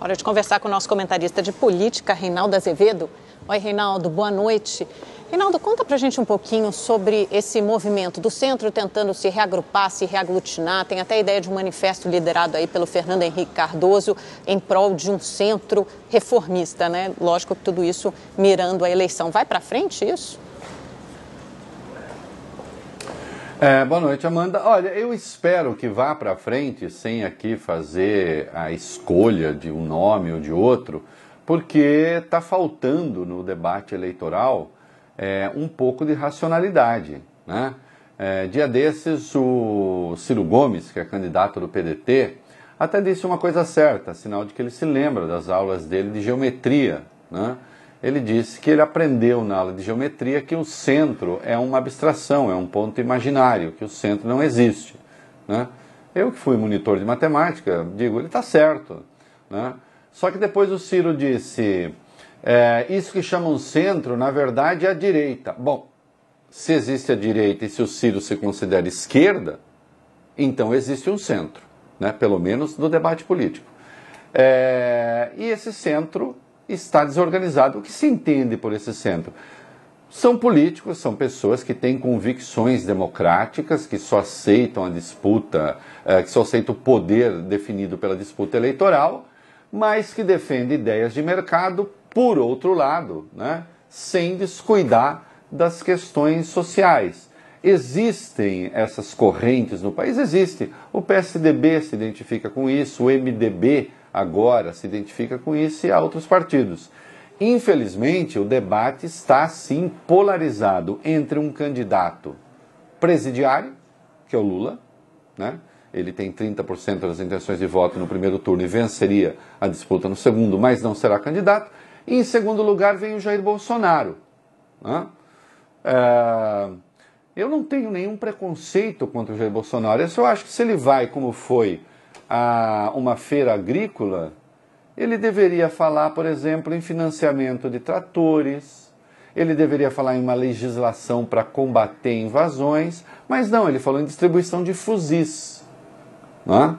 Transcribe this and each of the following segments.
Hora de conversar com o nosso comentarista de política, Reinaldo Azevedo. Oi, Reinaldo, boa noite. Reinaldo, conta pra gente um pouquinho sobre esse movimento do centro tentando se reagrupar, se reaglutinar. Tem até a ideia de um manifesto liderado aí pelo Fernando Henrique Cardoso em prol de um centro reformista, né? Lógico que tudo isso mirando a eleição. Vai pra frente isso? Boa noite, Amanda. Olha, eu espero que vá para frente sem aqui fazer a escolha de um nome ou de outro, porque está faltando no debate eleitoral um pouco de racionalidade, né? Dia desses, o Ciro Gomes, que é candidato do PDT, até disse uma coisa certa, sinal de que ele se lembra das aulas dele de geometria, né? Ele disse que ele aprendeu na aula de geometria que o centro é uma abstração, é um ponto imaginário, que o centro não existe, né? Eu que fui monitor de matemática, digo, ele está certo, né? Só que depois o Ciro disse, isso que chamam centro, na verdade, é a direita. Bom, se existe a direita e se o Ciro se considera esquerda, então existe um centro, né? Pelo menos no debate político. E esse centro está desorganizado. O que se entende por esse centro? São políticos, são pessoas que têm convicções democráticas, que só aceitam a disputa, que só aceitam o poder definido pela disputa eleitoral, mas que defendem ideias de mercado, por outro lado, né, sem descuidar das questões sociais. Existem essas correntes no país? Existe. O PSDB se identifica com isso, o MDB agora se identifica com isso e há outros partidos. Infelizmente, o debate está, sim, polarizado entre um candidato presidiário, que é o Lula, né? Ele tem 30% das intenções de voto no primeiro turno e venceria a disputa no segundo, mas não será candidato. E, em segundo lugar, vem o Jair Bolsonaro, né? Eu não tenho nenhum preconceito contra o Jair Bolsonaro. Eu só acho que se ele vai, como foi, a uma feira agrícola, ele deveria falar, por exemplo, em financiamento de tratores, ele deveria falar em uma legislação para combater invasões, mas não, ele falou em distribuição de fuzis, não é?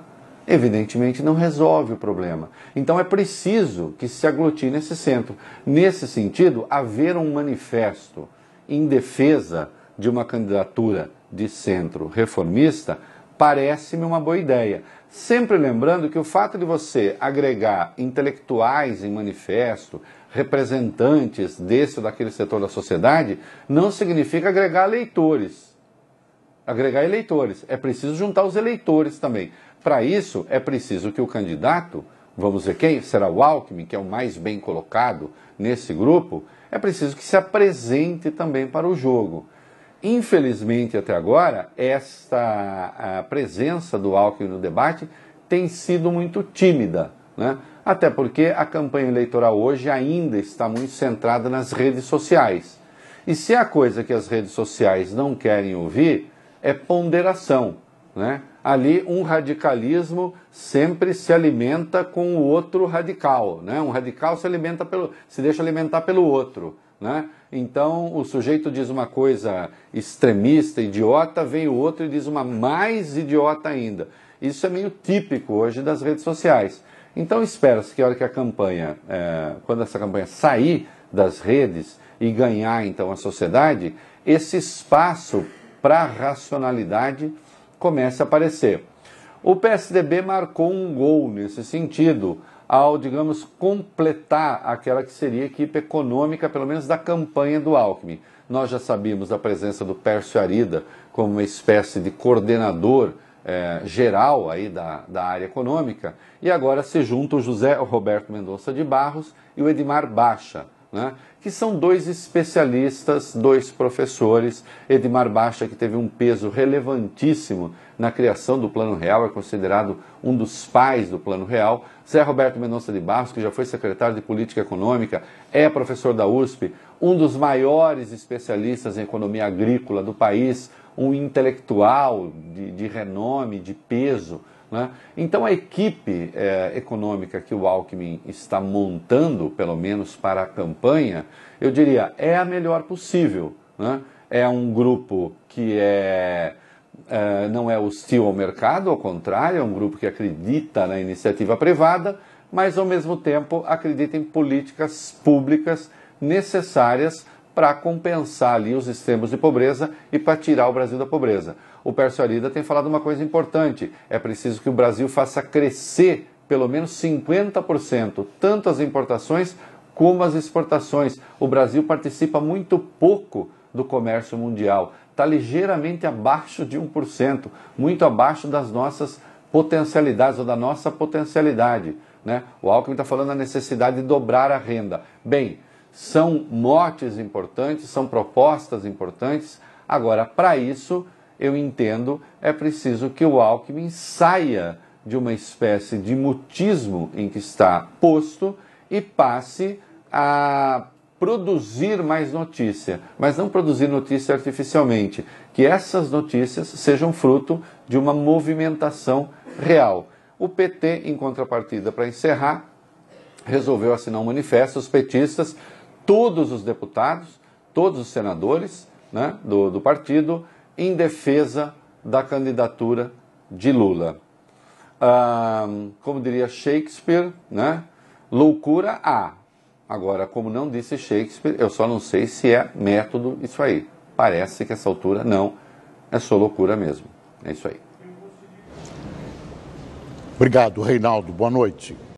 Evidentemente não resolve o problema. Então é preciso que se aglutine esse centro. Nesse sentido, haver um manifesto em defesa de uma candidatura de centro reformista parece-me uma boa ideia. Sempre lembrando que o fato de você agregar intelectuais em manifesto, representantes desse ou daquele setor da sociedade, não significa agregar eleitores. Agregar eleitores. É preciso juntar os eleitores também. Para isso, é preciso que o candidato, vamos ver quem, será o Alckmin, que é o mais bem colocado nesse grupo, é preciso que se apresente também para o jogo. Infelizmente, até agora, a presença do Alckmin no debate tem sido muito tímida, né? Até porque a campanha eleitoral hoje ainda está muito centrada nas redes sociais. E se há coisa que as redes sociais não querem ouvir, é ponderação, né? Ali um radicalismo sempre se alimenta com o outro radical, né? Um radical se deixa alimentar pelo outro, né? Então o sujeito diz uma coisa extremista, idiota, vem o outro e diz uma mais idiota ainda. Isso é meio típico hoje das redes sociais. Então espera-se que a hora que a campanha, quando essa campanha sair das redes e ganhar então a sociedade, esse espaço para racionalidade comece a aparecer. O PSDB marcou um gol nesse sentido, ao, digamos, completar aquela que seria a equipe econômica, pelo menos da campanha do Alckmin. Nós já sabíamos da presença do Pércio Arida como uma espécie de coordenador geral aí da área econômica, e agora se junta o José Roberto Mendonça de Barros e o Edmar Baixa, né, que são dois especialistas, dois professores. Edmar Baixa, que teve um peso relevantíssimo na criação do Plano Real, é considerado um dos pais do Plano Real. Zé Roberto Mendonça de Barros, que já foi secretário de Política Econômica, é professor da USP, um dos maiores especialistas em economia agrícola do país, um intelectual de renome, de peso, né? Então a equipe econômica que o Alckmin está montando, pelo menos para a campanha, eu diria, é a melhor possível, né? É um grupo que não é hostil ao mercado, ao contrário, é um grupo que acredita na iniciativa privada, mas ao mesmo tempo acredita em políticas públicas necessárias para compensar ali os extremos de pobreza e para tirar o Brasil da pobreza. O Pércio Arida tem falado uma coisa importante: é preciso que o Brasil faça crescer pelo menos 50%, tanto as importações como as exportações. O Brasil participa muito pouco do comércio mundial, está ligeiramente abaixo de 1%, muito abaixo das nossas potencialidades ou da nossa potencialidade, né? O Alckmin está falando da necessidade de dobrar a renda. Bem, são motes importantes, são propostas importantes. Agora, para isso, eu entendo, é preciso que o Alckmin saia de uma espécie de mutismo em que está posto e passe a produzir mais notícia, mas não produzir notícia artificialmente, que essas notícias sejam fruto de uma movimentação real. O PT, em contrapartida, para encerrar, resolveu assinar um manifesto, os petistas, todos os deputados, todos os senadores, né, do partido, em defesa da candidatura de Lula. Como diria Shakespeare, né, loucura há. Agora, como não disse Shakespeare, eu só não sei se é método isso aí. Parece que essa altura não, é só loucura mesmo. É isso aí. Obrigado, Reinaldo. Boa noite.